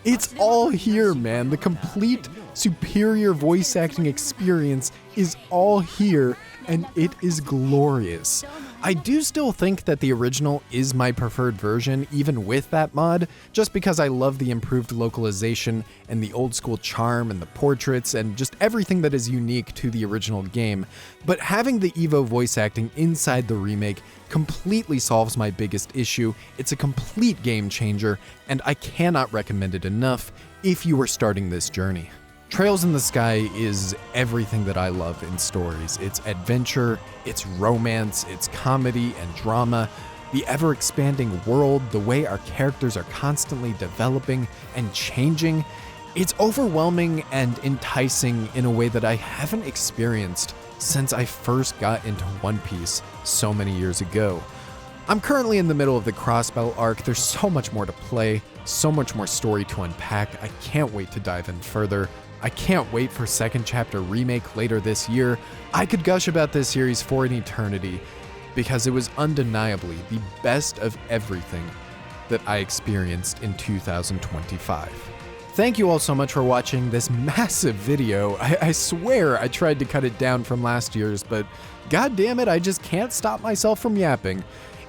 S1: It's all here, man. The complete superior voice acting experience is all here, and it is glorious. I do still think that the original is my preferred version, even with that mod, just because I love the improved localization and the old school charm and the portraits and just everything that is unique to the original game. But having the Evo voice acting inside the remake completely solves my biggest issue. It's a complete game changer, and I cannot recommend it enough if you are starting this journey. Trails in the Sky is everything that I love in stories. It's adventure, it's romance, it's comedy and drama, the ever-expanding world, the way our characters are constantly developing and changing. It's overwhelming and enticing in a way that I haven't experienced since I first got into One Piece so many years ago. I'm currently in the middle of the Crossbell arc. There's so much more to play, so much more story to unpack. I can't wait to dive in further. I can't wait for Second Chapter Remake later this year. I could gush about this series for an eternity because it was undeniably the best of everything that I experienced in 2025. Thank you all so much for watching this massive video. I swear I tried to cut it down from last year's, but god damn it, I just can't stop myself from yapping.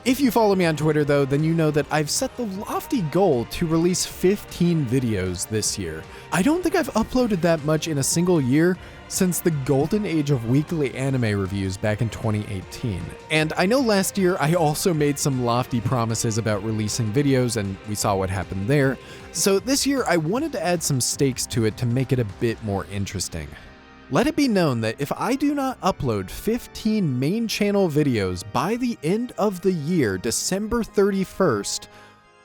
S1: If you follow me on Twitter though, then you know that I've set the lofty goal to release 15 videos this year. I don't think I've uploaded that much in a single year since the golden age of weekly anime reviews back in 2018. And I know last year I also made some lofty promises about releasing videos, and we saw what happened there. So this year I wanted to add some stakes to it to make it a bit more interesting. Let it be known that if I do not upload 15 main channel videos by the end of the year, December 31st,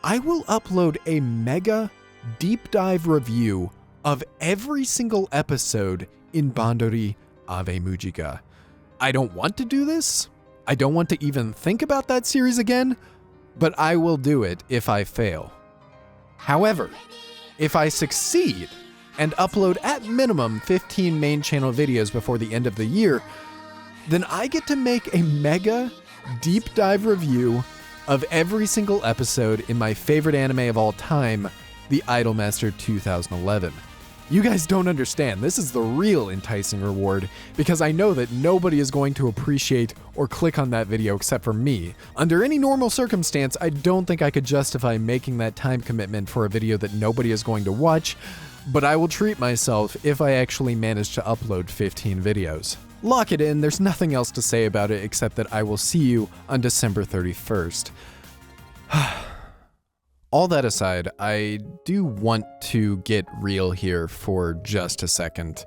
S1: I will upload a mega deep dive review of every single episode in Bandori Ave Mujiga. I don't want to do this. I don't want to even think about that series again, but I will do it if I fail. However, if I succeed and upload at minimum 15 main channel videos before the end of the year, then I get to make a mega deep dive review of every single episode in my favorite anime of all time, The Idolmaster 2011. You guys don't understand. This is the real enticing reward, because I know that nobody is going to appreciate or click on that video except for me. Under any normal circumstance, I don't think I could justify making that time commitment for a video that nobody is going to watch, but I will treat myself if I actually manage to upload 15 videos. Lock it in, there's nothing else to say about it except that I will see you on December 31st. All that aside, I do want to get real here for just a second.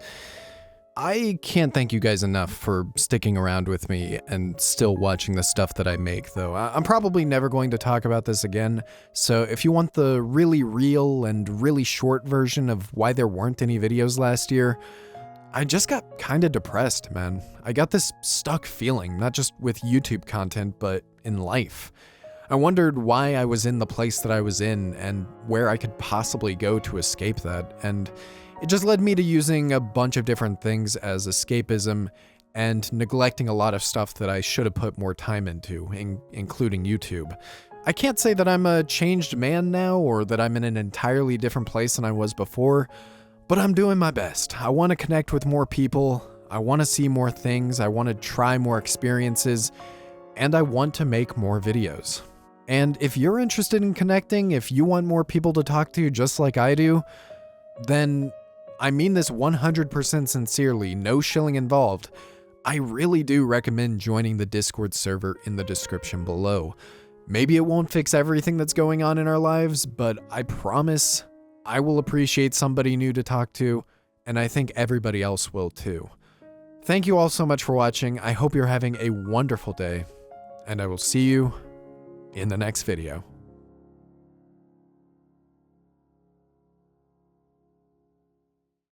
S1: I can't thank you guys enough for sticking around with me and still watching the stuff that I make, though. I'm probably never going to talk about this again, so if you want the really real and really short version of why there weren't any videos last year, I just got kinda depressed, man. I got this stuck feeling, not just with YouTube content, but in life. I wondered why I was in the place that I was in and where I could possibly go to escape that, and it just led me to using a bunch of different things as escapism and neglecting a lot of stuff that I should have put more time into, including YouTube. I can't say that I'm a changed man now or that I'm in an entirely different place than I was before, but I'm doing my best. I want to connect with more people, I want to see more things, I want to try more experiences, and I want to make more videos. And if you're interested in connecting, if you want more people to talk to just like I do, then I mean this 100% sincerely, no shilling involved. I really do recommend joining the Discord server in the description below. Maybe it won't fix everything that's going on in our lives, but I promise I will appreciate somebody new to talk to, and I think everybody else will too. Thank you all so much for watching. I hope you're having a wonderful day, and I will see you in the next video.